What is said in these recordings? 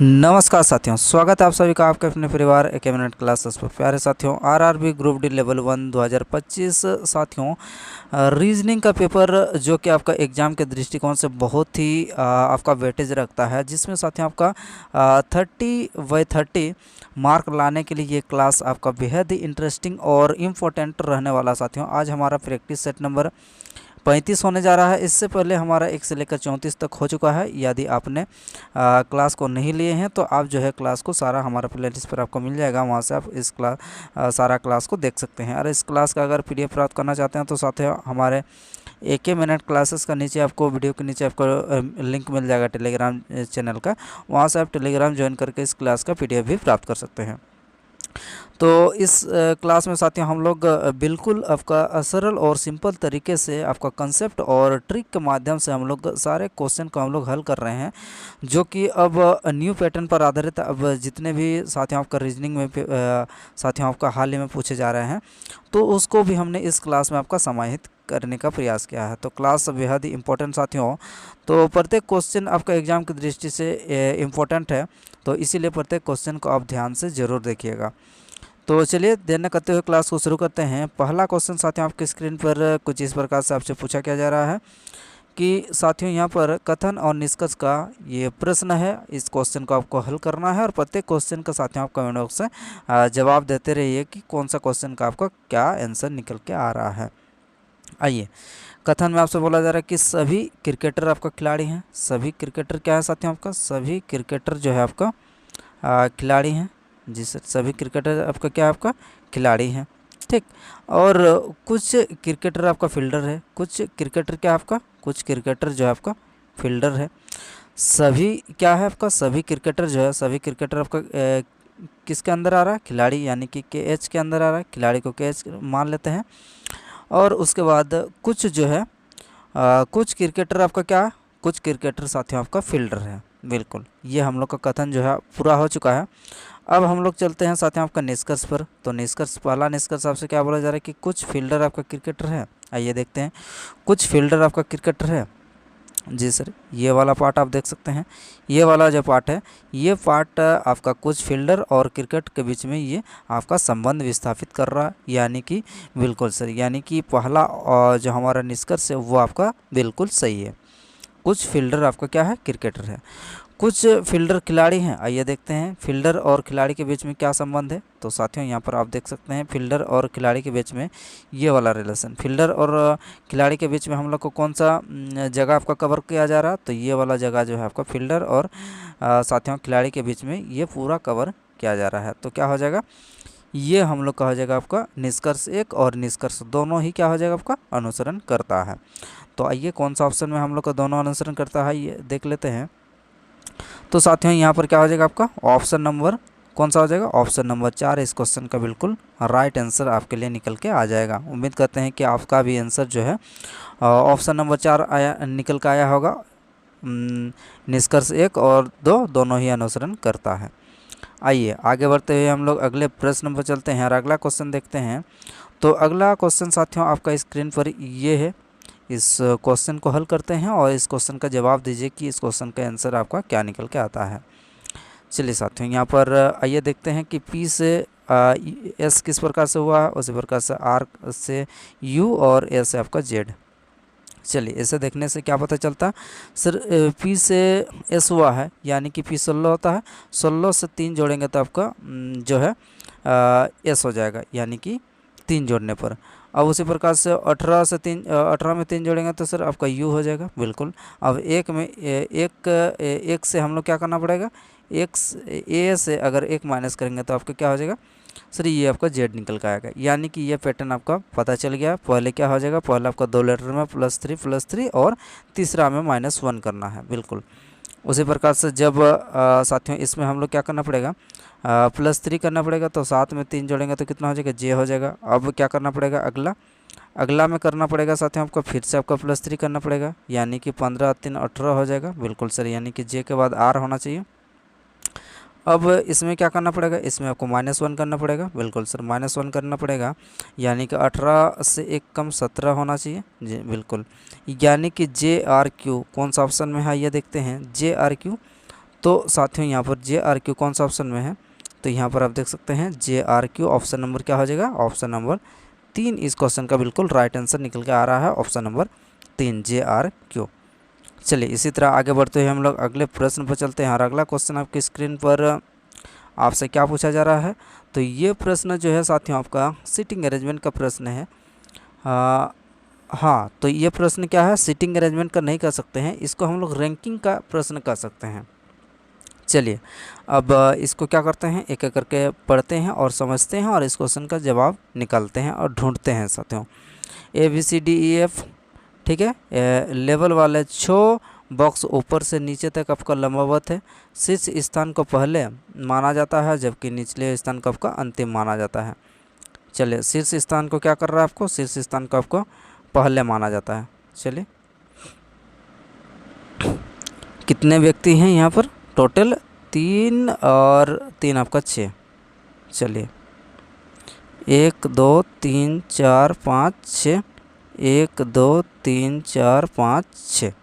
नमस्कार साथियों, स्वागत है आप सभी का आपके अपने परिवार एक मिनट क्लासेस पर। प्यारे साथियों, आरआरबी ग्रुप डी लेवल 1 2025 साथियों, रीजनिंग का पेपर जो कि आपका एग्ज़ाम के दृष्टिकोण से बहुत ही आपका वेटेज रखता है, जिसमें साथियों आपका 30/30 मार्क लाने के लिए ये क्लास आपका बेहद ही इंटरेस्टिंग और इम्पोर्टेंट रहने वाला। साथियों, आज हमारा प्रैक्टिस सेट नंबर 35 होने जा रहा है। इससे पहले हमारा 1 से लेकर 34 तक हो चुका है। यदि आपने क्लास को नहीं लिए हैं तो आप जो है क्लास को सारा हमारा प्लेलिस्ट पर आपको मिल जाएगा, वहाँ से आप इस सारा क्लास को देख सकते हैं। और इस क्लास का अगर PDF प्राप्त करना चाहते हैं तो साथियों हमारे एक मिनट क्लासेस का नीचे आपको वीडियो के नीचे आपको लिंक मिल जाएगा टेलीग्राम चैनल का, वहाँ से आप टेलीग्राम ज्वाइन करके इस क्लास का PDF भी प्राप्त कर सकते हैं। तो इस क्लास में साथियों हम लोग बिल्कुल आपका सरल और सिंपल तरीके से आपका कंसेप्ट और ट्रिक के माध्यम से हम लोग सारे क्वेश्चन को हम लोग हल कर रहे हैं, जो कि अब न्यू पैटर्न पर आधारित। अब जितने भी साथियों आपका रीजनिंग में साथियों आपका हाल ही में पूछे जा रहे हैं, तो उसको भी हमने इस क्लास में आपका समाहित करने का प्रयास किया है। तो क्लास बेहद ही इम्पोर्टेंट साथियों, तो प्रत्येक क्वेश्चन आपका एग्ज़ाम की दृष्टि से इम्पोर्टेंट है, तो इसीलिए प्रत्येक क्वेश्चन को आप ध्यान से ज़रूर देखिएगा। तो चलिए देर न करते हुए क्लास को शुरू करते हैं। पहला क्वेश्चन साथियों आपकी स्क्रीन पर कुछ इस प्रकार से आपसे पूछा क्या जा रहा है कि साथियों यहाँ पर कथन और निष्कर्ष का ये प्रश्न है। इस क्वेश्चन को आपको हल करना है और प्रत्येक क्वेश्चन का साथियों आप कमेंट बॉक्स से जवाब देते रहिए कि कौन सा क्वेश्चन का आपका क्या आंसर निकल के आ रहा है। आइए, कथन में आपसे बोला जा रहा है कि सभी क्रिकेटर आपका खिलाड़ी हैं। सभी क्रिकेटर क्या है साथियों आपका? सभी क्रिकेटर जो है आपका खिलाड़ी हैं। जी सर, सभी क्रिकेटर आपका क्या है? आपका खिलाड़ी हैं, ठीक। और कुछ क्रिकेटर आपका फील्डर है, कुछ क्रिकेटर क्या है आपका? कुछ क्रिकेटर जो है आपका फील्डर है। सभी क्या है आपका? सभी क्रिकेटर जो है, सभी क्रिकेटर आपका किसके अंदर आ रहा है? खिलाड़ी, यानी कि KH के अंदर आ रहा है। खिलाड़ी को KH मान लेते हैं। और उसके बाद कुछ जो है कुछ क्रिकेटर आपका क्या? कुछ क्रिकेटर साथियों आपका फील्डर है। बिल्कुल, ये हम लोग का कथन जो है पूरा हो चुका है। अब हम लोग चलते हैं साथियों आपका निष्कर्ष पर। तो निष्कर्ष, पहला निष्कर्ष आपसे क्या बोला जा रहा है कि कुछ फील्डर आपका क्रिकेटर है। आइए देखते हैं, कुछ फील्डर आपका क्रिकेटर है। जी सर, ये वाला पार्ट आप देख सकते हैं। ये वाला जो पार्ट है, ये पार्ट आपका कुछ फील्डर और क्रिकेट के बीच में ये आपका संबंध विस्थापित कर रहा है, यानी कि बिल्कुल सर, यानी कि पहला जो हमारा निष्कर्ष है वो आपका बिल्कुल सही है। कुछ फील्डर आपका क्या है? क्रिकेटर है। कुछ फील्डर खिलाड़ी हैं। आइए देखते हैं फील्डर और खिलाड़ी के बीच में क्या संबंध है। तो साथियों यहाँ पर आप देख सकते हैं फील्डर और खिलाड़ी के बीच में ये वाला रिलेशन, फील्डर और खिलाड़ी के बीच में हम लोग को कौन सा जगह आपका कवर किया जा रहा है? तो ये वाला जगह जो है आपका फील्डर और साथियों खिलाड़ी के बीच में ये पूरा कवर किया जा रहा है। तो क्या हो जाएगा? ये हम लोग का हो जाएगा आपका निष्कर्ष 1 और निष्कर्ष दोनों ही क्या हो जाएगा आपका? अनुसरण करता है। तो आइए कौन सा ऑप्शन में हम लोग का दोनों अनुसरण करता है ये देख लेते हैं। तो साथियों यहाँ पर क्या हो जाएगा आपका? ऑप्शन नंबर कौन सा हो जाएगा? ऑप्शन नंबर 4 इस क्वेश्चन का बिल्कुल राइट आंसर आपके लिए निकल के आ जाएगा। उम्मीद करते हैं कि आपका भी आंसर जो है ऑप्शन नंबर 4 निकल के आया होगा। निष्कर्ष 1 और 2 दोनों ही अनुसरण करता है। आइए आगे बढ़ते हुए हम लोग अगले प्रश्न पर चलते हैं और अगला क्वेश्चन देखते हैं। तो अगला क्वेश्चन साथियों आपका स्क्रीन पर ये है। इस क्वेश्चन को हल करते हैं और इस क्वेश्चन का जवाब दीजिए कि इस क्वेश्चन का आंसर आपका क्या निकल के आता है। चलिए साथियों यहाँ पर आइए देखते हैं कि P से S किस प्रकार से हुआ है, उसी प्रकार से R से U और A से आपका Z। चलिए इसे देखने से क्या पता चलता सर? P से S हुआ है, यानी कि P 16 होता है। 16 से 3 जोड़ेंगे तो आपका जो है S हो जाएगा, यानी कि 3 जोड़ने पर। अब उसी प्रकार से 18 में 3 जोड़ेंगे तो सर आपका U हो जाएगा। बिल्कुल, अब एक से हम लोग क्या करना पड़ेगा? A से अगर 1 माइनस करेंगे तो आपका क्या हो जाएगा सर? ये आपका Z निकल के आएगा, यानी कि ये पैटर्न आपका पता चल गया। पहले क्या हो जाएगा? पहले आपका 2 लेटर में +3 और तीसरा में -1 करना है। बिल्कुल, उसी प्रकार से जब साथियों इसमें हम लोग क्या करना पड़ेगा? +3 करना पड़ेगा, तो 7 में 3 जोड़ेंगे तो कितना हो जाएगा? J हो जाएगा। अब क्या करना पड़ेगा? अगला में करना पड़ेगा साथियों आपका फिर से आपका +3 करना पड़ेगा, यानी कि 15 3 18 हो जाएगा। बिल्कुल सर, यानी कि J के बाद R होना चाहिए। अब इसमें क्या करना पड़ेगा? इसमें आपको -1 करना पड़ेगा। बिल्कुल सर, -1 करना पड़ेगा, यानी कि 18 से 1 कम 17 होना चाहिए। जी बिल्कुल, यानी कि JRQ कौन सा ऑप्शन में है ये देखते हैं। JRQ तो साथियों यहाँ पर JRQ कौन सा ऑप्शन में है, तो यहाँ पर आप देख सकते हैं JRQ ऑप्शन नंबर क्या हो जाएगा, ऑप्शन नंबर 3 इस क्वेश्चन का बिल्कुल राइट आंसर निकल के आ रहा है, ऑप्शन नंबर 3 JRQ। चलिए इसी तरह आगे बढ़ते हुए हम लोग अगले प्रश्न पर चलते हैं। और अगला क्वेश्चन आपकी स्क्रीन पर आपसे क्या पूछा जा रहा है, तो ये प्रश्न जो है साथियों आपका सीटिंग अरेंजमेंट का प्रश्न है। हाँ, तो ये प्रश्न क्या है, सीटिंग अरेंजमेंट का नहीं कर सकते हैं, इसको हम लोग रैंकिंग का प्रश्न कर सकते हैं। चलिए अब इसको क्या करते हैं, एक एक करके पढ़ते हैं और समझते हैं और इस क्वेश्चन का जवाब निकालते हैं और ढूंढते हैं साथियों। ABCDEF, ठीक है, लेवल वाले 6 बॉक्स ऊपर से नीचे तक आपका लंबवत है। शीर्ष स्थान को पहले माना जाता है जबकि निचले स्थान को आपका अंतिम माना जाता है। चलिए शीर्ष स्थान को क्या कर रहा है आपको, शीर्ष स्थान को आपको पहले माना जाता है। चलिए कितने व्यक्ति हैं यहाँ पर, टोटल 3 और 3 आपका 6। चलिए 1 2 3 4 5 6, 1 2 3 4 5 6।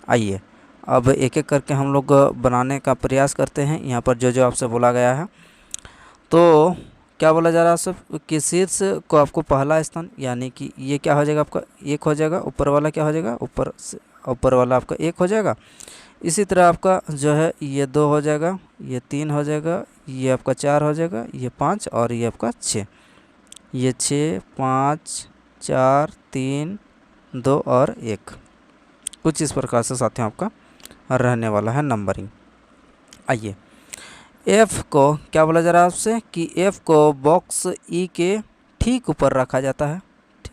आइए अब एक एक करके हम लोग बनाने का प्रयास करते हैं। यहाँ पर जो जो आपसे बोला गया है, तो क्या बोला जा रहा है सब कि शीर्ष को आपको पहला स्थान, यानी कि ये क्या हो जाएगा आपका 1 हो जाएगा, ऊपर वाला क्या हो जाएगा, ऊपर वाला आपका 1 हो जाएगा। इसी तरह आपका जो है ये 2 हो जाएगा, ये 3 हो जाएगा, ये आपका 4 हो जाएगा, ये 5 और ये आपका 6। ये 6 5 4 3 2 और 1, कुछ इस प्रकार से साथियों आपका रहने वाला है नंबरिंग। आइए F को क्या बोला जा रहा है आपसे कि F को बॉक्स E के ठीक ऊपर रखा जाता है,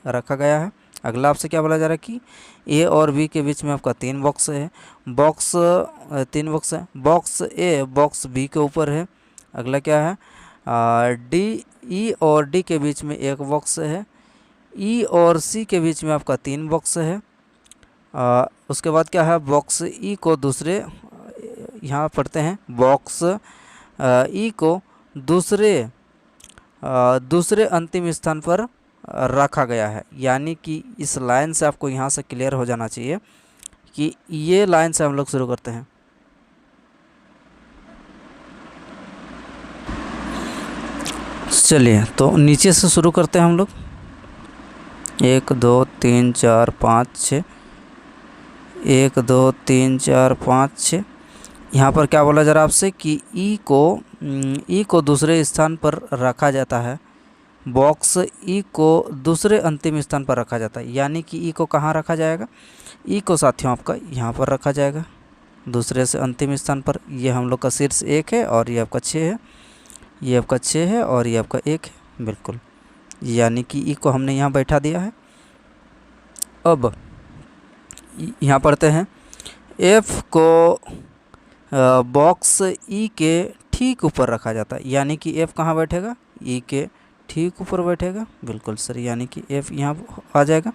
रखा गया है। अगला आपसे क्या बोला जा रहा है कि A और B के बीच में आपका 3 बॉक्स है, 3 बॉक्स है। बॉक्स A बॉक्स B के ऊपर है। अगला क्या है, E और D के बीच में 1 बॉक्स है। E और C के बीच में आपका 3 बॉक्स है। उसके बाद क्या है, बॉक्स E को दूसरे, यहाँ पढ़ते हैं, बॉक्स E को दूसरे अंतिम स्थान पर रखा गया है। यानी कि इस लाइन से आपको यहाँ से क्लियर हो जाना चाहिए कि ये लाइन से हम लोग शुरू करते हैं। चलिए तो नीचे से शुरू करते हैं हम लोग, 1 2 3 4 5 6, 1 2 3 4 5 6। यहाँ पर क्या बोला जा रहा है आपसे कि E को दूसरे स्थान पर रखा जाता है, बॉक्स E को दूसरे अंतिम स्थान पर रखा जाता है। यानी कि E को कहाँ रखा जाएगा, E को साथियों आपका यहाँ पर रखा जाएगा, दूसरे से अंतिम स्थान पर। ये हम लोग का शीर्ष 1 है और ये आपका 6 है, ये आपका 6 है और ये आपका 1 है, बिल्कुल। यानी कि E को हमने यहाँ बैठा दिया है। अब यहाँ पढ़ते हैं, F को बॉक्स E के ठीक ऊपर रखा जाता है। यानी कि F कहाँ बैठेगा, E के ठीक ऊपर बैठेगा, बिल्कुल सर। यानी कि F यहाँ आ जाएगा।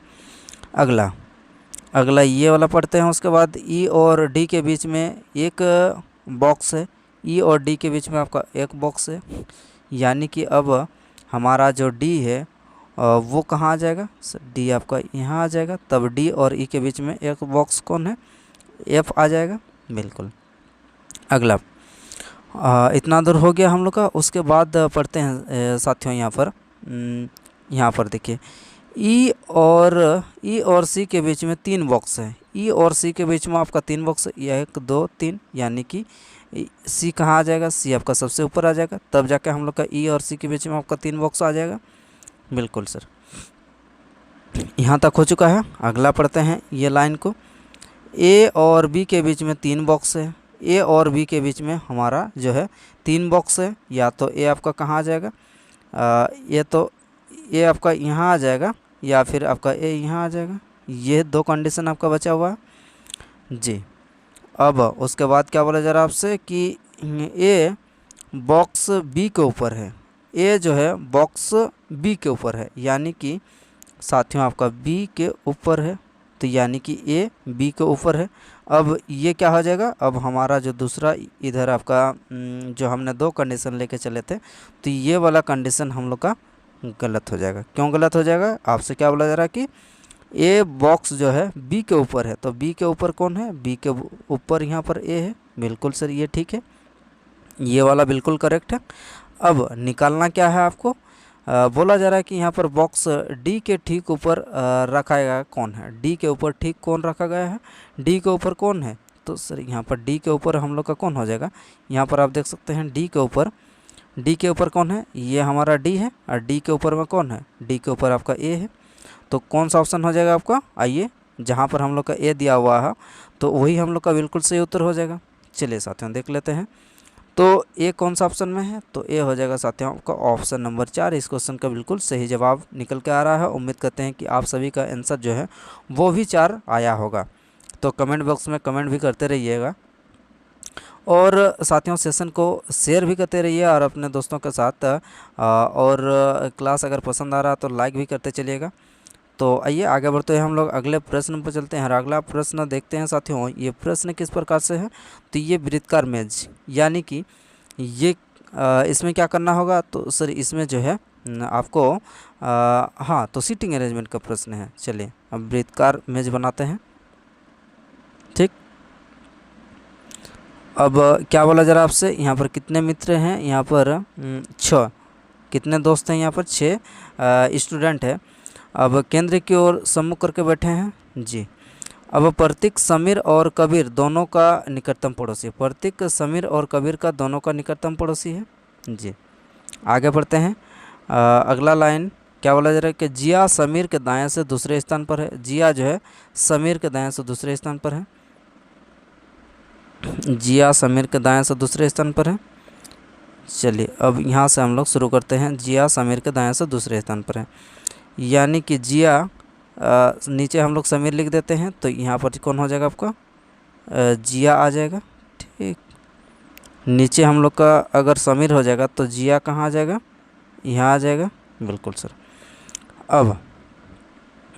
अगला ये वाला पढ़ते हैं। उसके बाद E और D के बीच में एक बॉक्स है, E और D के बीच में आपका एक बॉक्स है। यानी कि अब हमारा जो D है वो कहाँ आ जाएगा, D आपका यहाँ आ जाएगा। तब D और E के बीच में एक बॉक्स कौन है, F आ जाएगा, बिल्कुल। अगला इतना दूर हो गया हम लोग का। उसके बाद पढ़ते हैं साथियों, यहाँ पर देखिए, E और C के बीच में 3 बॉक्स है। E और C के बीच में आपका 3 बॉक्स, 1 2 3। यानी कि C कहाँ आ जाएगा, C आपका सबसे ऊपर आ जाएगा। तब जाके हम लोग का E और C के बीच में आपका 3 बॉक्स आ जाएगा, बिल्कुल सर। यहाँ तक हो चुका है। अगला पढ़ते हैं ये लाइन को, A और B के बीच में 3 बॉक्स है। A और B के बीच में हमारा जो है 3 बॉक्स है। या तो A आपका कहाँ आ जाएगा, A आपका यहाँ आ जाएगा या फिर आपका A यहाँ आ जाएगा। ये 2 कंडीशन आपका बचा हुआ है जी। अब उसके बाद क्या बोला जा रहा है आपसे कि A बॉक्स B के ऊपर है, A जो है बॉक्स B के ऊपर है। यानी कि साथियों आपका B के ऊपर है, तो यानी कि A B के ऊपर है। अब ये क्या हो जाएगा, अब हमारा जो दूसरा इधर आपका जो हमने 2 कंडीशन लेके चले थे, तो ये वाला कंडीशन हम लोग का गलत हो जाएगा। क्यों गलत हो जाएगा, आपसे क्या बोला जा रहा है कि A बॉक्स जो है B के ऊपर है, तो B के ऊपर कौन है, B के ऊपर यहाँ पर A है, बिल्कुल सर, ये ठीक है। ये वाला बिल्कुल करेक्ट है। अब निकालना क्या है आपको, बोला जा रहा है कि यहाँ पर बॉक्स डी के ठीक ऊपर रखा गया कौन है, डी के ऊपर ठीक कौन रखा गया है, डी के ऊपर कौन है। तो सर यहाँ पर डी के ऊपर हम लोग का कौन हो जाएगा, यहाँ पर आप देख सकते हैं डी के ऊपर कौन है, ये हमारा डी है, और डी के ऊपर में कौन है, डी के ऊपर आपका ए है। तो कौन सा ऑप्शन हो जाएगा आपका, आइए जहाँ पर हम लोग का ए दिया हुआ है तो वही हम लोग का बिल्कुल सही उत्तर हो जाएगा। चलिए साथियों देख लेते हैं, तो ए कौन सा ऑप्शन में है, तो ए हो जाएगा साथियों आपका ऑप्शन नंबर 4। इस क्वेश्चन का बिल्कुल सही जवाब निकल के आ रहा है। उम्मीद करते हैं कि आप सभी का आंसर जो है वो भी 4 आया होगा। तो कमेंट बॉक्स में कमेंट भी करते रहिएगा, और साथियों सेशन को शेयर भी करते रहिए और अपने दोस्तों के साथ, और क्लास अगर पसंद आ रहा तो लाइक भी करते चलिएगा। तो आइए आगे बढ़ते हैं, हम लोग अगले प्रश्न पर चलते हैं। अगला प्रश्न देखते हैं साथियों, ये प्रश्न किस प्रकार से है, तो ये वृत्ताकार मेज, यानी कि ये इसमें क्या करना होगा, तो सर इसमें जो है आपको हाँ तो सीटिंग अरेंजमेंट का प्रश्न है। चलिए अब वृत्ताकार मेज बनाते हैं। ठीक, अब क्या बोला जरा आपसे, यहाँ पर कितने मित्र हैं, यहाँ पर 6, कितने दोस्त हैं, यहाँ पर 6 स्टूडेंट है। अब केंद्र की ओर सम्मुख करके बैठे हैं जी। अब प्रतीक समीर और कबीर दोनों का निकटतम पड़ोसी, प्रतीक समीर और कबीर का दोनों का निकटतम पड़ोसी है जी। आगे बढ़ते हैं, अगला लाइन क्या बोला जा रहा है कि जिया समीर के दाएं से दूसरे स्थान पर है, जिया जो है समीर के दाएं से दूसरे स्थान पर है, जिया समीर के दाएं से दूसरे स्थान पर है। चलिए अब यहाँ से हम लोग शुरू करते हैं, जिया समीर के दाएं से दूसरे स्थान पर है, यानी कि जिया नीचे हम लोग समीर लिख देते हैं, तो यहाँ पर कौन हो जाएगा आपका जिया आ जाएगा। ठीक, नीचे हम लोग का अगर समीर हो जाएगा तो जिया कहाँ आ जाएगा, यहाँ आ जाएगा, बिल्कुल सर। अब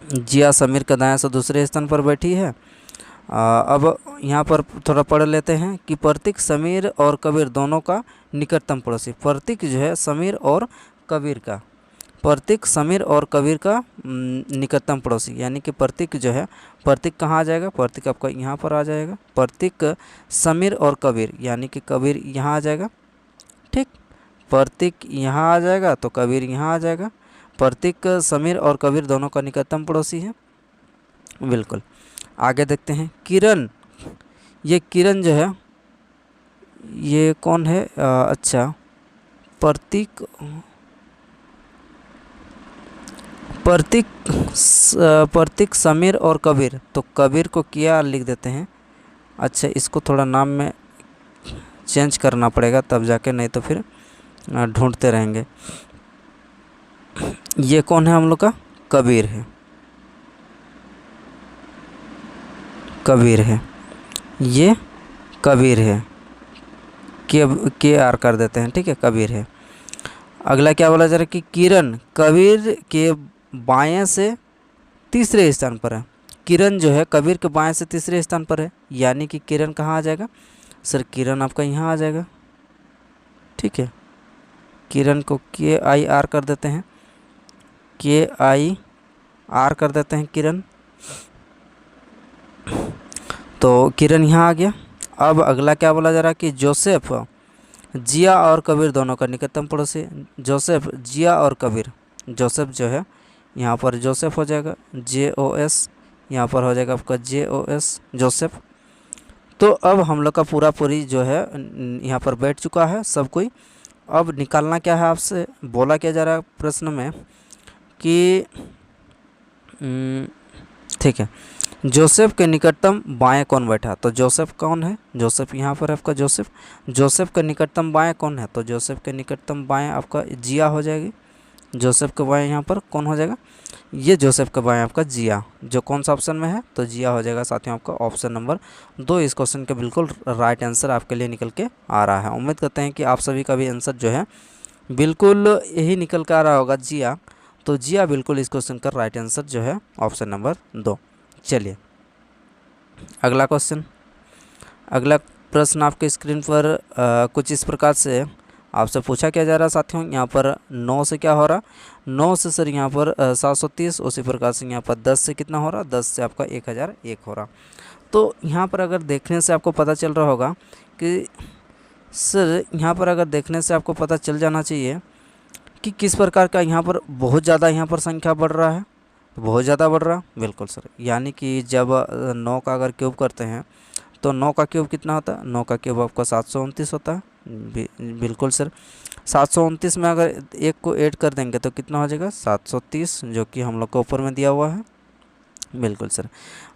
जिया समीर के दाएं से दूसरे स्थान पर बैठी है। अब यहाँ पर थोड़ा पढ़ लेते हैं कि प्रतीक समीर और कबीर दोनों का निकटतम पड़ोसी, प्रतीक जो है समीर और कबीर का, प्रतीक समीर और कबीर का निकटतम पड़ोसी, यानी कि प्रतीक जो है, प्रतीक कहाँ आ जाएगा, प्रतीक आपका यहाँ पर आ जाएगा, प्रतीक समीर और कबीर, यानी कि कबीर यहाँ आ जाएगा। ठीक, प्रतीक यहाँ आ जाएगा तो कबीर यहाँ आ जाएगा, प्रतीक समीर और कबीर दोनों का निकटतम पड़ोसी है, बिल्कुल। आगे देखते हैं, किरण, ये किरण जो है ये कौन है, अच्छा प्रतीक प्रतीक समीर और कबीर, तो कबीर को किया लिख देते हैं। अच्छा इसको थोड़ा नाम में चेंज करना पड़ेगा तब जाके, नहीं तो फिर ढूंढते रहेंगे। ये कौन है हम लोग का, कबीर है, कबीर है, ये कबीर है, के आर कर देते हैं, ठीक है, कबीर है। अगला क्या बोला जा रहा है कि किरण कबीर के बाएं से तीसरे स्थान पर है, किरण जो है कबीर के बाएं से तीसरे स्थान पर है, यानी कि किरण कहाँ आ जाएगा, सर किरण आपका यहाँ आ जाएगा। ठीक है, किरण को के आई आर कर देते हैं, के आई आर कर देते हैं किरण, तो किरण यहाँ आ गया। अब अगला क्या बोला जा रहा है कि जोसेफ जिया और कबीर दोनों का निकटतम पड़ोसी, जोसेफ जिया और कबीर, जोसेफ जो है यहाँ पर जोसेफ हो जाएगा, JOS, यहाँ पर हो जाएगा आपका JOS जोसेफ। तो अब हम लोग का पूरी जो है यहाँ पर बैठ चुका है सब कोई। अब निकालना क्या है आपसे, बोला क्या जा रहा है प्रश्न में कि ठीक है, जोसेफ के निकटतम बाएं कौन बैठा, तो जोसेफ कौन है, जोसेफ यहाँ पर आपका जोसेफ, जोसेफ के निकटतम बाएं कौन है, तो जोसेफ के निकटतम बाएं आपका जिया हो जाएगी, जोसेफ के बाएं यहाँ पर कौन हो जाएगा, ये जोसेफ के बाएं आपका जिया, जो कौन सा ऑप्शन में है, तो जिया हो जाएगा साथियों आपका ऑप्शन नंबर 2। इस क्वेश्चन का बिल्कुल राइट आंसर आपके लिए निकल के आ रहा है। उम्मीद करते हैं कि आप सभी का भी आंसर जो है बिल्कुल यही निकल के आ रहा होगा, जिया। तो जिया बिल्कुल इस क्वेश्चन का राइट आंसर जो है ऑप्शन नंबर 2। चलिए अगला क्वेश्चन, अगला प्रश्न आपके स्क्रीन पर कुछ इस प्रकार से आपसे पूछा क्या जा रहा है साथियों, यहाँ पर 9 से क्या हो रहा, 9 से सर यहाँ पर 730, उसी प्रकार से यहाँ पर 10 से कितना हो रहा, 10 से आपका 1001 हो रहा। तो यहाँ पर अगर देखने से आपको पता चल रहा होगा कि सर यहाँ पर अगर देखने से आपको पता चल जाना चाहिए कि किस प्रकार का यहाँ पर बहुत ज़्यादा यहाँ पर संख्या बढ़ रहा है, बहुत ज़्यादा बढ़ रहा। बिल्कुल सर, यानी कि जब 9 का अगर क्यूब करते हैं तो 9 का क्यूब कितना होता है, 9 का क्यूब आपका 729 होता है। बिल्कुल सर, 729 में अगर एक को ऐड कर देंगे तो कितना हो जाएगा 730, जो कि हम लोग को ऊपर में दिया हुआ है। बिल्कुल सर,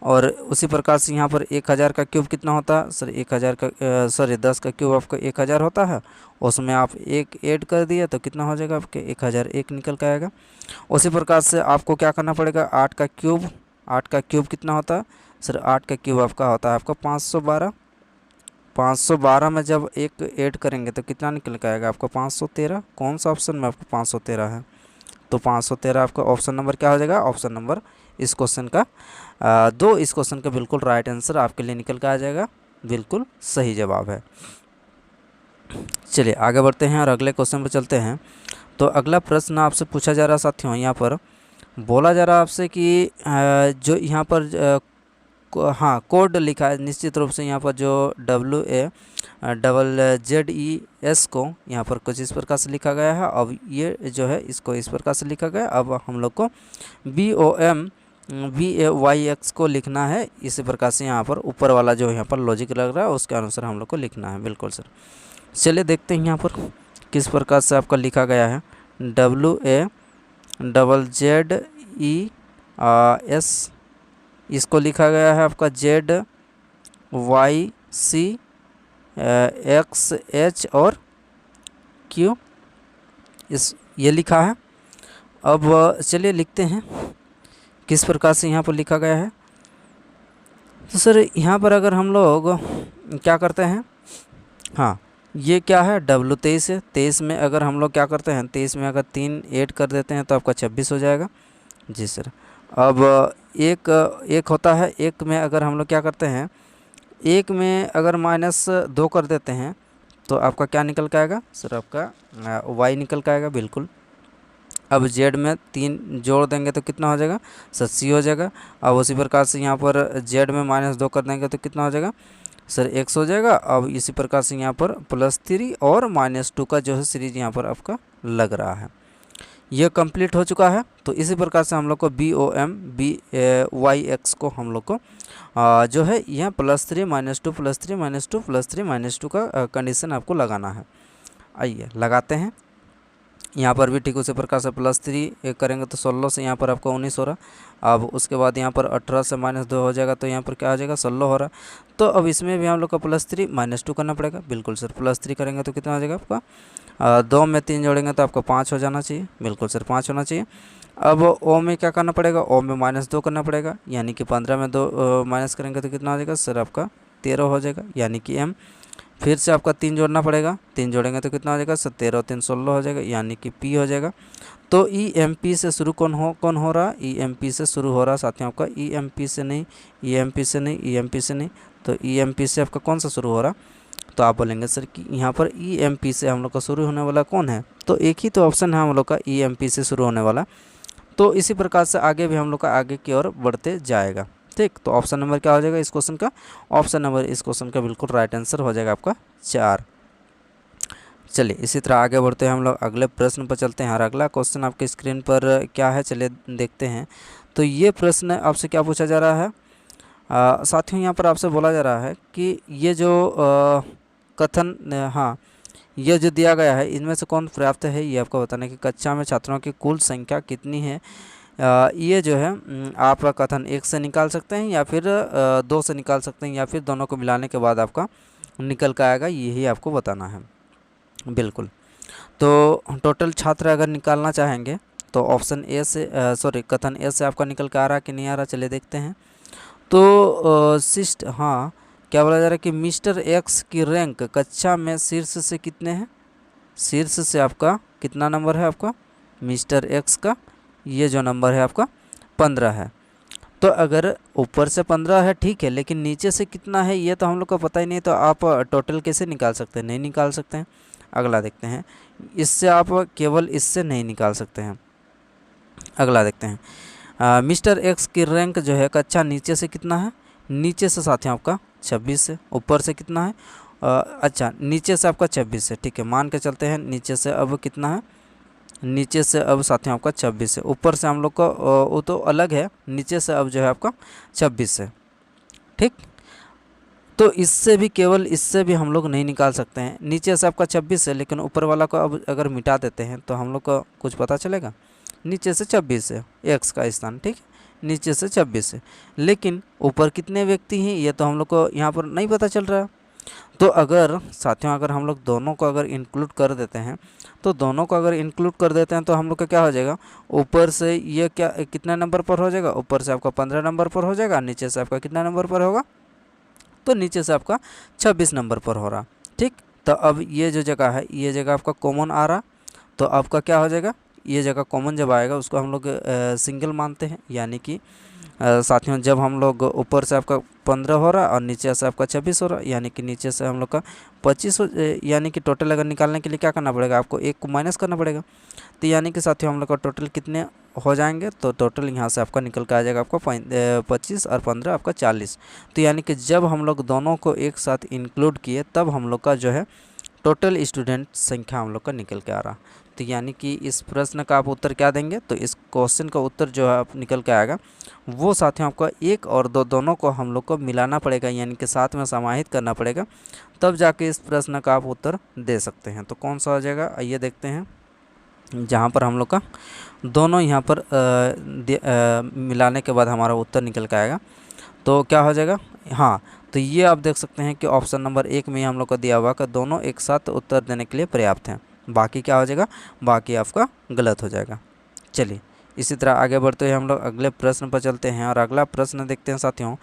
और उसी प्रकार से यहाँ पर 1000 का क्यूब कितना होता है सर, 1000 का सॉरी 10 का क्यूब आपका 1000 होता है, उसमें आप एक ऐड कर दिए तो कितना हो जाएगा आपके 1001 निकल के आएगा। उसी प्रकार से आपको क्या करना पड़ेगा, 8 का क्यूब, 8 का क्यूब कितना होता है सर, 8 का क्यूब आपका होता है आपका 512, 512 में जब एक ऐड करेंगे तो कितना निकल के आएगा आपका 513। कौन सा ऑप्शन में आपको 513 है, तो 513 आपका ऑप्शन नंबर क्या हो जाएगा, ऑप्शन नंबर इस क्वेश्चन का दो इस क्वेश्चन का बिल्कुल राइट आंसर आपके लिए निकल के आ जाएगा, बिल्कुल सही जवाब है। चलिए आगे बढ़ते हैं और अगले क्वेश्चन पर चलते हैं। तो अगला प्रश्न आपसे पूछा जा रहा साथियों, यहाँ पर बोला जा रहा आपसे कि जो यहाँ पर हाँ कोड लिखा है, निश्चित रूप से यहाँ पर जो WAZES को यहाँ पर कुछ इस प्रकार से लिखा गया है। अब ये जो है इसको इस प्रकार से लिखा गया, अब हम लोग को BOMVAYX को लिखना है। इसी प्रकार से यहाँ पर ऊपर वाला जो यहाँ पर लॉजिक लग रहा है उसके अनुसार हम लोग को लिखना है। बिल्कुल सर, चलिए देखते हैं यहाँ पर किस प्रकार से आपका लिखा गया है। WAZES इसको लिखा गया है आपका ZYCXH और Q, इस ये लिखा है। अब चलिए लिखते हैं किस प्रकार से यहाँ पर लिखा गया है। तो सर यहाँ पर अगर हम लोग क्या करते हैं, हाँ ये क्या है W23 है, 23 में अगर हम लोग क्या करते हैं, 23 में अगर 3 ऐड कर देते हैं तो आपका 26 हो जाएगा। जी सर, अब एक होता है, एक में अगर हम लोग क्या करते हैं, एक में अगर -2 कर देते हैं तो आपका क्या निकल के आएगा सर, आपका Y निकल के आएगा। बिल्कुल, अब Z में 3 जोड़ देंगे तो कितना हो जाएगा सर, C हो जाएगा। अब उसी प्रकार से यहाँ पर Z में -2 कर देंगे तो कितना हो जाएगा सर, X हो जाएगा। अब इसी प्रकार से यहाँ पर +3 और -2 का जो है सीरीज यहाँ पर आपका लग रहा है, यह कंप्लीट हो चुका है। तो इसी प्रकार से हम लोग को BOMVAYX को हम लोग को जो है यहाँ +3 -2 +3 -2 +3 -2 का कंडीशन आपको लगाना है। आइए लगाते हैं। यहाँ पर भी ठीक उसी प्रकार से +3 करेंगे तो 16 से यहाँ पर आपका 19 हो रहा। अब उसके बाद यहाँ पर 18 से -2 हो जाएगा तो यहाँ पर क्या आ जाएगा 16 हो रहा। तो अब इसमें भी हम लोग को +3 -2 करना पड़ेगा। बिल्कुल सर, +3 करेंगे तो कितना हो जाएगा आपका 2 में 3 जोड़ेंगे तो आपका 5 हो जाना चाहिए। बिल्कुल सर, 5 होना चाहिए। अब ओ में क्या करना पड़ेगा, ओ में -2 करना पड़ेगा, यानी कि 15 में 2 माइनस करेंगे तो कितना हो जाएगा सर, आपका 13 हो जाएगा, यानी कि M। फिर से आपका 3 जोड़ना पड़ेगा, 3 जोड़ेंगे तो कितना हो जाएगा सर, 13 और 3 16 हो जाएगा, यानी कि P हो जाएगा। तो EMP से शुरू कौन हो रहा, EMP से शुरू हो रहा साथियों आपका, EMP से नहीं, EMP से नहीं, EMP से नहीं, तो EMP से आपका कौन सा शुरू हो रहा। तो आप बोलेंगे सर कि यहाँ पर EMP से हम लोग का शुरू होने वाला कौन है, तो एक ही तो ऑप्शन है हम लोग का EMP से शुरू होने वाला। तो इसी प्रकार से आगे भी हम लोग का आगे की ओर बढ़ते जाएगा। ठीक, तो ऑप्शन नंबर क्या हो जाएगा इस क्वेश्चन का, ऑप्शन नंबर इस क्वेश्चन का बिल्कुल राइट आंसर हो जाएगा आपका 4। चलिए इसी तरह आगे बढ़ते हैं हम लोग, अगले प्रश्न पर चलते हैं। और अगला क्वेश्चन आपके स्क्रीन पर क्या है, चलिए देखते हैं। तो ये प्रश्न आपसे क्या पूछा जा रहा है साथियों, यहाँ पर आपसे बोला जा रहा है कि ये जो कथन हाँ यह जो दिया गया है इनमें से कौन पर्याप्त है, ये आपको बताना है कि कक्षा में छात्रों की कुल संख्या कितनी है। ये जो है आप कथन 1 से निकाल सकते हैं या फिर 2 से निकाल सकते हैं, या फिर दोनों को मिलाने के बाद आपका निकल कर आएगा, यही आपको बताना है। बिल्कुल, तो टोटल छात्र अगर निकालना चाहेंगे तो ऑप्शन ए से कथन ए से आपका निकल कर आ रहा कि नहीं आ रहा, चलिए देखते हैं। तो क्या बोला जा रहा है कि मिस्टर X की रैंक कक्षा में शीर्ष से कितने हैं, शीर्ष से आपका कितना नंबर है आपका मिस्टर X का, ये जो नंबर है आपका 15 है। तो अगर ऊपर से 15 है ठीक है, लेकिन नीचे से कितना है ये तो हम लोग को पता ही नहीं, तो आप टोटल कैसे निकाल सकते हैं, नहीं निकाल सकते हैं। अगला देखते हैं, इससे आप केवल इससे नहीं निकाल सकते हैं। अगला देखते हैं, मिस्टर X की रैंक जो है कक्षा नीचे से कितना है, नीचे से साथियों आपका 26 है, ऊपर से कितना है अच्छा, नीचे से आपका 26 है, ठीक है, मान के चलते हैं नीचे से अब कितना है, नीचे से अब साथियों आपका 26 है, ऊपर से हम लोग का वो तो अलग है, नीचे से अब जो है आपका 26 है, ठीक। तो इससे भी, केवल इससे भी हम लोग नहीं निकाल सकते हैं, नीचे से आपका 26 है लेकिन ऊपर वाला को अब अगर मिटा देते हैं तो हम लोग को कुछ पता चलेगा, नीचे से 26 है एक्स का स्थान, ठीक है, नीचे से 26 है, लेकिन ऊपर कितने व्यक्ति हैं ये तो हम लोग को यहाँ पर नहीं पता चल रहा है। तो अगर साथियों अगर हम लोग दोनों को अगर इंक्लूड कर देते हैं, तो दोनों को अगर इंक्लूड कर देते हैं तो हम लोग का क्या हो जाएगा, ऊपर से ये क्या कितना नंबर पर हो जाएगा, ऊपर से आपका 15 नंबर पर हो जाएगा, नीचे से आपका कितना नंबर पर होगा, तो नीचे से आपका 26 नंबर पर हो रहा, ठीक। तो अब ये जो जगह है, ये जगह आपका कॉमन आ रहा, तो आपका क्या हो जाएगा, ये जगह कॉमन जब आएगा उसको हम लोग सिंगल मानते हैं, यानी कि साथियों जब हम लोग ऊपर से आपका 15 हो रहा और नीचे से आपका 26 हो रहा, यानी कि नीचे से हम लोग का 25 यानी कि टोटल अगर निकालने के लिए क्या करना पड़ेगा, आपको एक को माइनस करना पड़ेगा। तो यानी कि साथियों हम लोग का टोटल कितने हो जाएंगे, तो टोटल यहाँ से आपका निकल के आ जाएगा आपका 25 और 15 आपका 40। तो यानी कि जब हम लोग दोनों को एक साथ इंक्लूड किए तब हम लोग का जो है टोटल स्टूडेंट संख्या हम लोग का निकल के आ रहा। तो यानी कि इस प्रश्न का आप उत्तर क्या देंगे, तो इस क्वेश्चन का उत्तर जो है आप निकल के आएगा वो साथियों आपका एक और दो दोनों को हम लोग को मिलाना पड़ेगा, यानी कि साथ में समाहित करना पड़ेगा, तब जाके इस प्रश्न का आप उत्तर दे सकते हैं। तो कौन सा हो जाएगा, आइए देखते हैं, जहाँ पर हम लोग का दोनों यहाँ पर मिलाने के बाद हमारा उत्तर निकल के आएगा तो क्या हो जाएगा। हाँ, तो ये आप देख सकते हैं कि ऑप्शन नंबर 1 में हम लोग को दिया हुआ कि दोनों एक साथ उत्तर देने के लिए पर्याप्त हैं, बाकी क्या हो जाएगा, बाकी आपका गलत हो जाएगा। चलिए इसी तरह आगे बढ़ते हुए हम लोग अगले प्रश्न पर चलते हैं और अगला प्रश्न देखते हैं साथियों।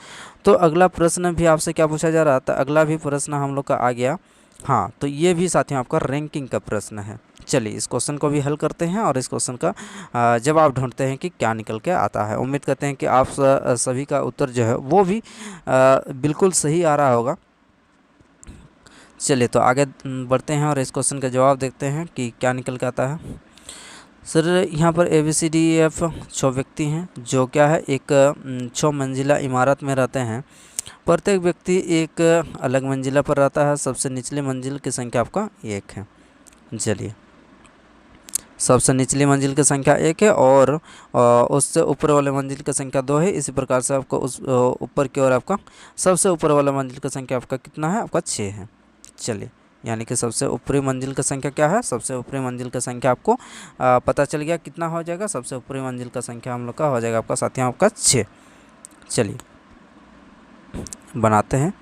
तो अगला प्रश्न भी आपसे क्या पूछा जा रहा था, अगला भी प्रश्न हम लोग का आ गया। हाँ, तो ये भी साथियों आपका रैंकिंग का प्रश्न है। चलिए इस क्वेश्चन को भी हल करते हैं और इस क्वेश्चन का जवाब ढूंढते हैं कि क्या निकल के आता है। उम्मीद करते हैं कि आप सभी का उत्तर जो है वो भी बिल्कुल सही आ रहा होगा। चलिए तो आगे बढ़ते हैं और इस क्वेश्चन का जवाब देखते हैं कि क्या निकल के आता है। सर यहाँ पर ABCDEF 6 व्यक्ति हैं जो क्या है एक 6 मंजिला इमारत में रहते हैं। प्रत्येक व्यक्ति एक अलग मंजिला पर रहता है। सबसे निचली मंजिल की संख्या आपका 1 है। चलिए सबसे निचली मंजिल की संख्या 1 है और उससे ऊपर वाले मंजिल की संख्या 2 है। इसी प्रकार से आपको उस ऊपर की ओर आपका सबसे ऊपर वाला मंजिल की संख्या आपका कितना है, आपका 6 है। चलिए यानी कि सबसे ऊपरी मंजिल की संख्या क्या है, सबसे ऊपरी मंजिल की संख्या आपको पता चल गया कितना हो जाएगा। सबसे ऊपरी मंजिल का संख्या हम लोग का हो जाएगा आपका साथियों आपका 6। चलिए बनाते हैं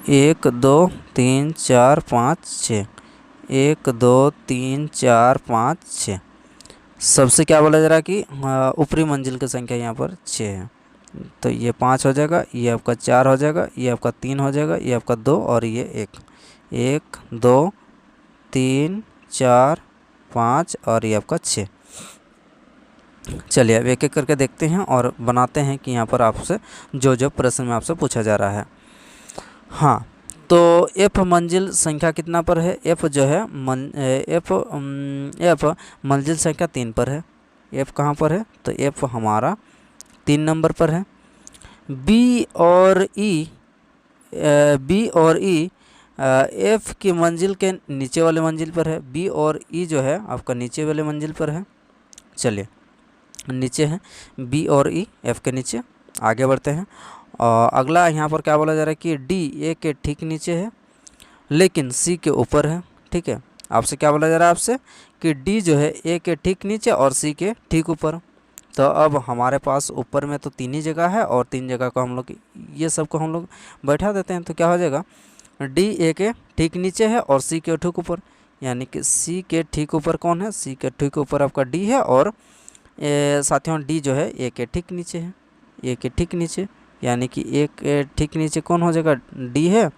1 2 3 4 5 6, 1 2 3 4 5 6। सबसे क्या बोला जा रहा है कि ऊपरी मंजिल की संख्या यहाँ पर 6 है, तो ये 5 हो जाएगा, ये आपका 4 हो जाएगा, ये आपका 3 हो जाएगा, ये आपका 2 और ये 1। 1 2 3 4 5 और ये आपका 6। चलिए अब एक एक करके देखते हैं और बनाते हैं कि यहाँ पर आपसे जो प्रश्न में आपसे पूछा जा रहा है। हाँ, तो F मंजिल संख्या कितना पर है, F जो है F मंजिल संख्या 3 पर है। F कहाँ पर है, तो F हमारा 3 नंबर पर है। B और E F की मंजिल के नीचे वाले मंजिल पर है। B और E जो है आपका नीचे वाले मंजिल पर है। चलिए नीचे है B और E F के नीचे। आगे बढ़ते हैं और अगला यहाँ पर क्या बोला जा रहा है कि D A के ठीक नीचे है लेकिन C के ऊपर है। ठीक है, आपसे क्या बोला जा रहा है आपसे कि D जो है A के ठीक नीचे और C के ठीक ऊपर। तो अब हमारे पास ऊपर में तो 3 ही जगह है और 3 जगह को हम लोग ये सब को हम लोग बैठा देते हैं। तो क्या हो जाएगा, D A के ठीक नीचे है और C के ठीक ऊपर, यानी कि C के ठीक ऊपर कौन है, C के ठीक ऊपर आपका D है और साथियों D जो है A के ठीक नीचे है। A के ठीक नीचे यानी कि A के ठीक नीचे कौन हो जाएगा, D है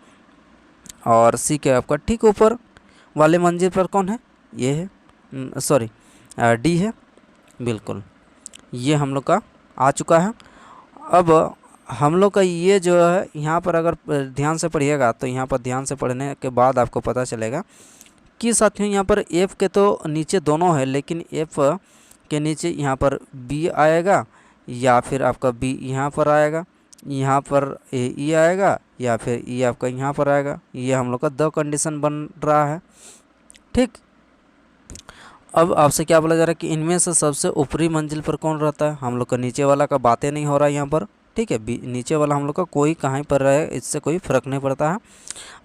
और C के आपका ठीक ऊपर वाले मंजिल पर कौन है, ये है सॉरी D है। बिल्कुल ये हम लोग का आ चुका है। अब हम लोग का ये जो है यहाँ पर अगर ध्यान से पढ़िएगा तो यहाँ पर ध्यान से पढ़ने के बाद आपको पता चलेगा कि साथियों यहाँ पर F के तो नीचे दोनों है लेकिन F के नीचे यहाँ पर B आएगा या फिर आपका B यहाँ पर आएगा यहाँ पर ई आएगा या फिर ई आपका यहाँ पर आएगा। ये हम लोग का द कंडीशन बन रहा है। ठीक, अब आपसे क्या बोला जा रहा है कि इनमें से सबसे ऊपरी मंजिल पर कौन रहता है। हम लोग का नीचे वाला का बातें नहीं हो रहा है यहाँ पर। ठीक है, नीचे वाला हम लोग का कोई कहाँ पर रहे इससे कोई फ़र्क नहीं पड़ता है।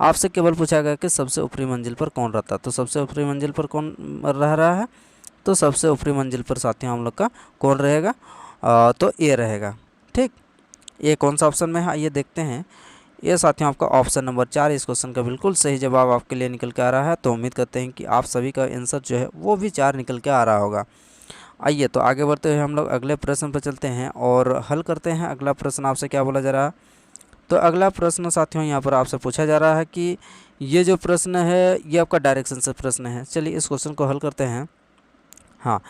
आपसे केवल पूछा गया कि सबसे ऊपरी मंजिल पर कौन रहता है। तो सबसे ऊपरी मंजिल पर कौन रह रहा है, तो सबसे ऊपरी मंजिल पर साथियों हम लोग का कौन रहेगा, तो ए रहेगा। ठीक, ये कौन सा ऑप्शन में है आइए देखते हैं। ये साथियों आपका ऑप्शन नंबर 4 इस क्वेश्चन का बिल्कुल सही जवाब आपके लिए निकल के आ रहा है। तो उम्मीद करते हैं कि आप सभी का आंसर जो है वो भी 4 निकल के आ रहा होगा। आइए तो आगे बढ़ते हुए हम लोग अगले प्रश्न पर चलते हैं और हल करते हैं। अगला प्रश्न आपसे क्या बोला जा रहा है, तो अगला प्रश्न साथियों यहाँ पर आपसे पूछा जा रहा है कि ये जो प्रश्न है ये आपका डायरेक्शन से प्रश्न है। चलिए इस क्वेश्चन को हल करते हैं। हाँ,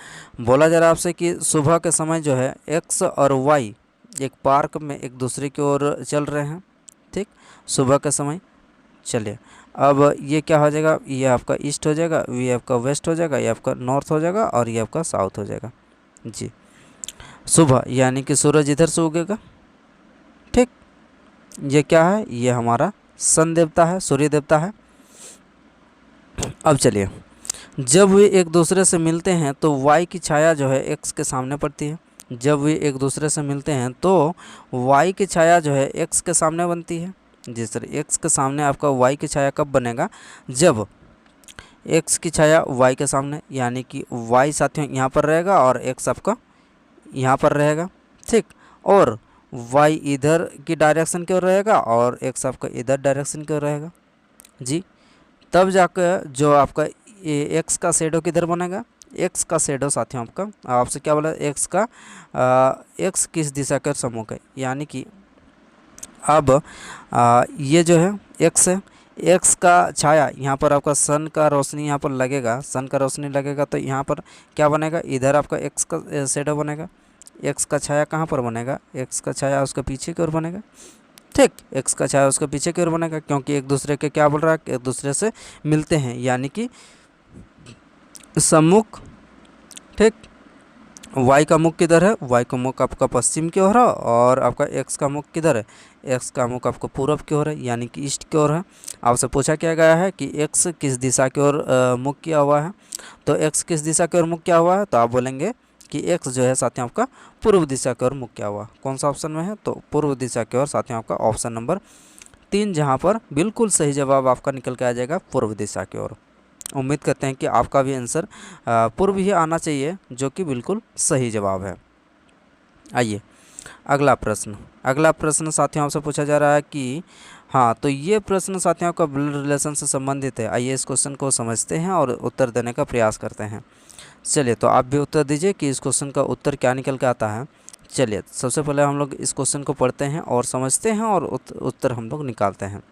बोला जा रहा है आपसे कि सुबह के समय जो है एक्स और वाई एक पार्क में एक दूसरे की ओर चल रहे हैं। ठीक, सुबह के समय। चलिए अब ये क्या हो जाएगा, ये आपका ईस्ट हो जाएगा, ये आपका वेस्ट हो जाएगा, ये आपका नॉर्थ हो जाएगा और ये आपका साउथ हो जाएगा। जी, सुबह यानी कि सूरज इधर से उगेगा। ठीक, ये क्या है, ये हमारा सन देवता है, सूर्य देवता है। अब चलिए, जब वे एक दूसरे से मिलते हैं तो वाई की छाया जो है एक्स के सामने पड़ती है। जब वे एक दूसरे से मिलते हैं तो वाई की छाया जो है एक्स के सामने बनती है। जी सर, एक्स के सामने आपका वाई की छाया कब बनेगा, जब एक्स की छाया वाई के सामने, यानी कि वाई साथियों यहाँ पर रहेगा और एक्स आपका यहाँ पर रहेगा। ठीक, और वाई इधर की डायरेक्शन की ओर रहेगा और एक्स आपका इधर डायरेक्शन की ओर रहेगा। जी, तब जाकर जो आपका एक्स का शेडो किधर बनेगा, एक्स का शेडो साथियों आपका आपसे क्या बोला, एक्स किस दिशा का सम्मुख है, यानी कि अब ये जो है एक्स है, एक्स का छाया यहाँ पर आपका सन का रोशनी यहाँ पर लगेगा, सन का रोशनी लगेगा तो यहाँ पर क्या बनेगा, इधर आपका एक्स का शेडो बनेगा। एक्स का छाया कहाँ पर बनेगा, एक्स का छाया उसके पीछे की ओर बनेगा। ठीक, एक्स का छाया उसके पीछे की ओर बनेगा क्योंकि एक दूसरे के क्या बोल रहा है, एक दूसरे से मिलते हैं यानी कि सम्मुख। ठीक, वाई का मुख किधर है, वाई का मुख आपका पश्चिम की ओर है और आपका एक्स का मुख किधर है, एक्स का मुख आपको पूरब की ओर है यानी कि ईस्ट की ओर है। आपसे पूछा क्या गया है कि एक्स किस दिशा की ओर मुख किया हुआ है, तो एक्स किस दिशा की ओर मुख किया हुआ है, तो आप बोलेंगे कि एक्स जो है साथियों आपका पूर्व दिशा की ओर मुख किया हुआ। कौन सा ऑप्शन में है, तो पूर्व दिशा की ओर साथियों आपका ऑप्शन नंबर 3 जहाँ पर बिल्कुल सही जवाब आपका निकल के आ जाएगा पूर्व दिशा की ओर। उम्मीद करते हैं कि आपका भी आंसर पूर्व ही आना चाहिए, जो कि बिल्कुल सही जवाब है। आइए अगला प्रश्न, अगला प्रश्न साथियों आपसे पूछा जा रहा है कि हाँ, तो ये प्रश्न साथियों का ब्लड रिलेशन से संबंधित है। आइए इस क्वेश्चन को समझते हैं और उत्तर देने का प्रयास करते हैं। चलिए तो आप भी उत्तर दीजिए कि इस क्वेश्चन का उत्तर क्या निकल के आता है। चलिए सबसे पहले हम लोग इस क्वेश्चन को पढ़ते हैं और समझते हैं और उत्तर हम लोग निकालते हैं।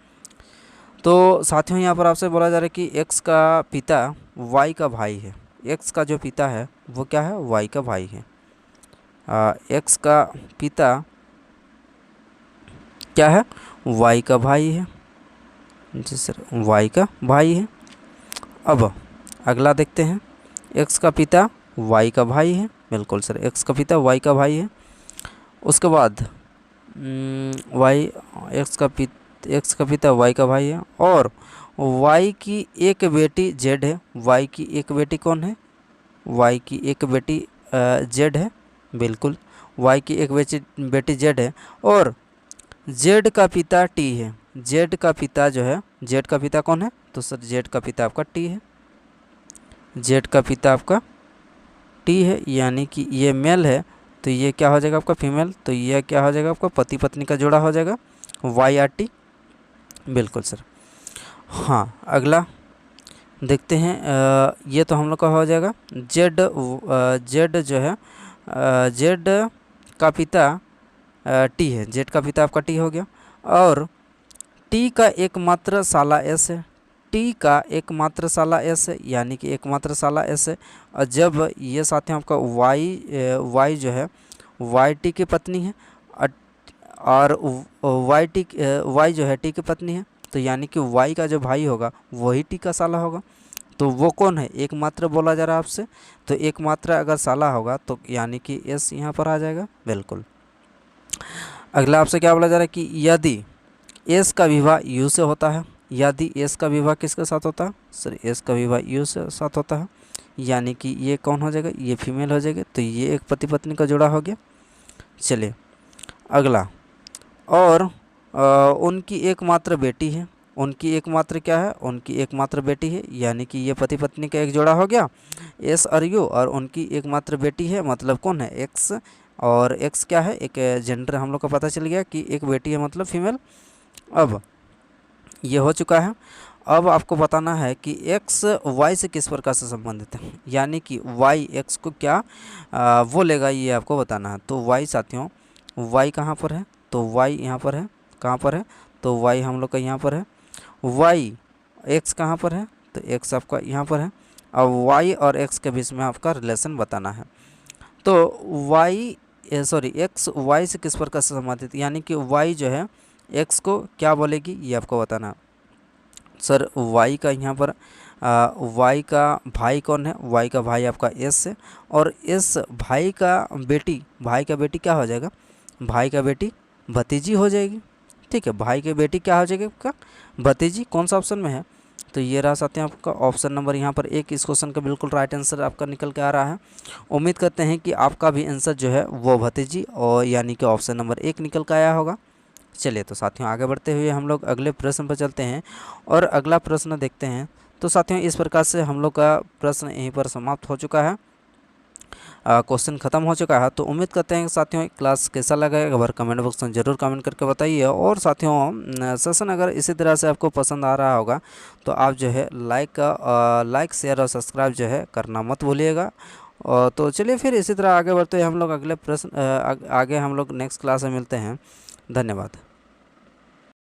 तो साथियों यहाँ पर आपसे बोला जा रहा है कि एक्स का पिता वाई का भाई है। एक्स का जो पिता है वो क्या है, वाई का भाई है। एक्स का पिता क्या है, वाई का भाई है। जी सर, वाई का भाई है। अब अगला देखते हैं, एक्स का पिता वाई का भाई है। बिल्कुल सर, एक्स का पिता वाई का भाई है। उसके बाद वाई एक्स का पिता वाई का भाई है और वाई की एक बेटी जेड है। वाई की एक बेटी कौन है, वाई की एक बेटी जेड है। बिल्कुल, वाई की एक बेटी जेड है और जेड का पिता टी है। जेड का पिता जो है, जेड का पिता कौन है, तो सर जेड का पिता आपका टी है। जेड का पिता आपका टी है यानी कि ये मेल है तो ये क्या हो जाएगा आपका फीमेल, तो ये क्या हो जाएगा आपका पति पत्नी का जोड़ा हो जाएगा, वाई आर टी। बिल्कुल सर। हाँ, अगला देखते हैं। ये तो हम लोग का हो जाएगा जेड। जेड जो है, जेड का पिता टी है। जेड का पिता आपका टी हो गया और टी का एकमात्र साला एस है। टी का एकमात्र साला एस है यानी कि एकमात्र साला एस है। और जब ये साथियों आपका वाई जो है वाई टी की पत्नी है और वाई जो है टी की पत्नी है, तो यानी कि वाई का जो भाई होगा वही टी का साला होगा। तो वो कौन है, एकमात्र बोला जा रहा है आपसे, तो एकमात्र अगर साला होगा तो यानी कि एस यहाँ पर आ जाएगा। बिल्कुल। अगला आपसे क्या बोला जा रहा है कि यदि एस का विवाह यू से होता है, यदि एस का विवाह किसके साथ होता है, सर एस का विवाह यू से साथ होता है, यानी कि ये कौन हो जाएगा, ये फीमेल हो जाएगी, तो ये एक पति पत्नी का जोड़ा हो गया। चलिए अगला, और उनकी एकमात्र बेटी है, उनकी एकमात्र क्या है, उनकी एकमात्र बेटी है, यानी कि ये पति पत्नी का एक जोड़ा हो गया एस और यू, और उनकी एकमात्र बेटी है मतलब कौन है, एक्स, और एक्स क्या है, एक जेंडर हम लोग को पता चल गया कि एक बेटी है मतलब फीमेल। अब ये हो चुका है। अब आपको बताना है कि x y से किस प्रकार से संबंधित है, यानी कि y x को क्या वो लेगा, ये आपको बताना है। तो y साथियों, y कहाँ पर है, तो y यहाँ पर है, कहाँ पर है, तो y हम लोग का यहाँ पर है, y x कहाँ पर है, तो x आपका यहाँ पर है। अब y और x के बीच में आपका रिलेशन बताना है। तो x y से किस प्रकार से संबंधित, यानी कि y जो है x को क्या बोलेगी, ये आपको बताना है। सर y का यहाँ पर y का भाई कौन है, y का भाई आपका s है, और s भाई का बेटी क्या हो जाएगा, भाई का बेटी भतीजी हो जाएगी। ठीक है, भाई की बेटी क्या हो जाएगी आपका, भतीजी। कौन सा ऑप्शन में है, तो ये रहा साथियों आपका ऑप्शन नंबर यहाँ पर एक। इस क्वेश्चन का बिल्कुल राइट आंसर आपका निकल के आ रहा है। उम्मीद करते हैं कि आपका भी आंसर जो है वो भतीजी और यानी कि ऑप्शन नंबर एक निकल के आया होगा। चलिए तो साथियों आगे बढ़ते हुए हम लोग अगले प्रश्न पर चलते हैं और अगला प्रश्न देखते हैं। तो साथियों इस प्रकार से हम लोग का प्रश्न यहीं पर समाप्त हो चुका है, क्वेश्चन ख़त्म हो चुका है। तो उम्मीद करते हैं कि साथियों क्लास कैसा लगा है, अगर कमेंट बॉक्स में ज़रूर कमेंट करके बताइए। और साथियों सेशन अगर इसी तरह से आपको पसंद आ रहा होगा तो आप जो है लाइक शेयर और सब्सक्राइब जो है करना मत भूलिएगा। तो चलिए फिर इसी तरह आगे बढ़ते हैं हम लोग अगले प्रश्न आगे हम लोग नेक्स्ट क्लास में मिलते हैं। धन्यवाद।